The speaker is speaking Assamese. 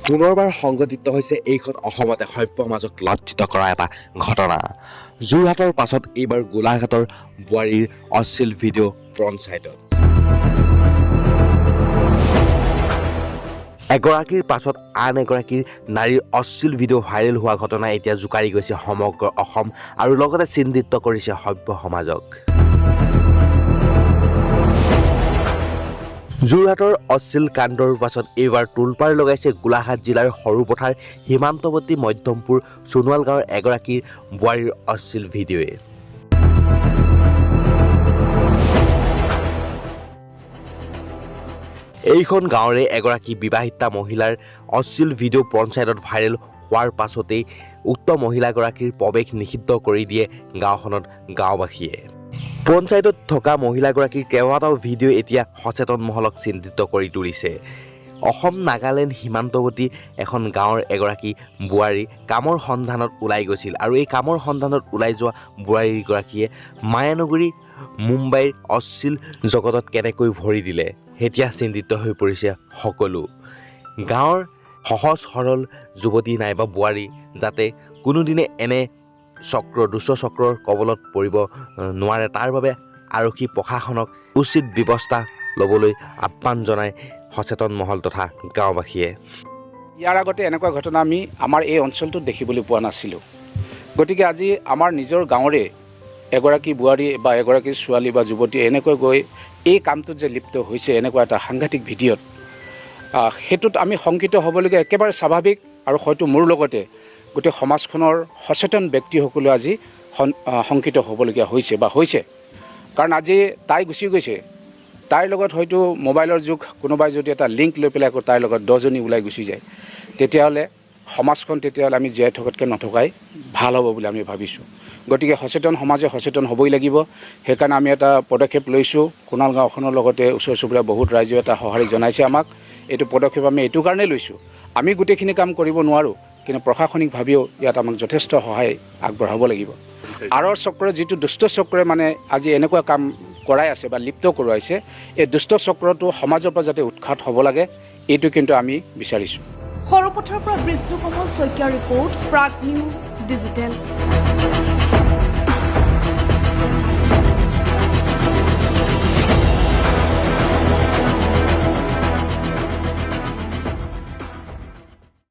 পুনৰবাৰ সংঘটিত হৈছে এইখন অসমতে সভ্যৰ মাজত লজ্জিত কৰা এটা ঘটনা। যোৰহাটৰ পাছত এইবাৰ গোলাঘাটৰ বোৱাৰীৰ অশ্লীল ভিডিঅ' পঞ্চায়তত। এগৰাকীৰ পাছত আন এগৰাকীৰ নাৰীৰ অশ্লীল ভিডিঅ' ভাইৰেল হোৱা ঘটনাই এতিয়া জোকাৰি গৈছে সমগ্ৰ অসম আৰু লগতে চিন্তিত কৰিছে সভ্য সমাজক। যোৰহাটৰ অশ্লীল কাণ্ডৰ পাছত এইবাৰ তোলপাৰ লগাইছে গোলাঘাট জিলাৰ সৰুপথাৰ সীমান্তৱৰ্তী মধ্যমপুৰ সোণোৱাল গাঁৱৰ এগৰাকীৰ বোৱাৰীৰ অশ্লীল ভিডিঅ'য়ে। এইখন গাঁৱৰে এগৰাকী বিবাহিতা মহিলাৰ অশ্লীল ভিডিঅ' পঞ্চায়তত ভাইৰেল হোৱাৰ পাছতেই উক্ত মহিলাগৰাকীৰ প্ৰৱেশ নিষিদ্ধ কৰি দিয়ে গাঁওখনত গাঁওবাসীয়ে। পঞ্চায়তত থকা মহিলাগৰাকীৰ কেইবাটাও ভিডিঅ' এতিয়া সচেতন মহলক চিন্তিত কৰি তুলিছে। অসম নাগালেণ্ড সীমান্তৱৰ্তী এখন গাঁৱৰ এগৰাকী বোৱাৰী কামৰ সন্ধানত ওলাই গৈছিল আৰু এই কামৰ সন্ধানত ওলাই যোৱা বোৱাৰীগৰাকীয়ে মায়ানগৰী মুম্বাইৰ অশ্লীল জগতত কেনেকৈ ভৰি দিলে এতিয়া চিন্তিত হৈ পৰিছে সকলো। গাঁৱৰ সহজ সৰল যুৱতী নাইবা বোৱাৰী যাতে কোনোদিনে এনে দুষ্ট চক্ৰৰ কবলত পৰিব নোৱাৰে তাৰ বাবে আৰক্ষী প্ৰশাসনক উচিত ব্যৱস্থা ল'বলৈ আহ্বান জনায় সচেতন মহল তথা গাঁওবাসীয়ে। ইয়াৰ আগতে এনেকুৱা ঘটনা আমি আমাৰ এই অঞ্চলটোত দেখিবলৈ পোৱা নাছিলোঁ। গতিকে আজি আমাৰ নিজৰ গাঁৱৰে এগৰাকী বোৱাৰী বা এগৰাকী ছোৱালী বা যুৱতী এনেকৈ গৈ এই কামটোত যে লিপ্ত হৈছে এনেকুৱা এটা সাংঘাতিক ভিডিঅ'ত, সেইটোত আমি শংকিত হ'বলগীয়া একেবাৰে স্বাভাৱিক আৰু হয়তো মোৰ লগতে গোটেই সমাজখনৰ সচেতন ব্যক্তিসকলে আজি শংকিত হ'বলগীয়া হৈছে। কাৰণ আজি তাই গুচি গৈছে, তাইৰ লগত হয়তো মোবাইলৰ যুগ, কোনোবাই যদি এটা লিংক লৈ পেলাই আকৌ তাইৰ লগত 10জনী ওলাই গুচি যায়, তেতিয়াহ'লে সমাজখন আমি জীয়াই থকাতকৈ নথকাই ভাল হ'ব বুলি আমি ভাবিছোঁ। গতিকে সমাজে সচেতন হ'বই লাগিব। সেইকাৰণে আমি এটা পদক্ষেপ লৈছোঁ। সোণোৱাল গাঁওখনৰ লগতে ওচৰ চুবুৰীয়া বহুত ৰাইজেও এটা সঁহাৰি জনাইছে আমাক। এইটো পদক্ষেপ আমি এইটো কাৰণেই লৈছোঁ, আমি গোটেইখিনি কাম কৰিব নোৱাৰোঁ, কিন্তু প্ৰশাসনিকভাৱেও ইয়াত আমাক যথেষ্ট সহায় আগবঢ়াব লাগিব। আঁৰৰ চক্ৰ যিটো দুষ্ট চক্ৰে আজি এনেকুৱা কাম কৰাই আছে বা লিপ্ত কৰোৱাইছে, এই দুষ্ট চক্ৰটো সমাজৰ পৰা যাতে উৎখাত হ'ব লাগে, এইটো কিন্তু আমি বিচাৰিছোঁ। সৰুপথাৰৰ পৰা বিষ্ণু কমল শইকীয়াৰ ৰিপৰ্ট, প্ৰাগ নিউজ ডিজিটেল।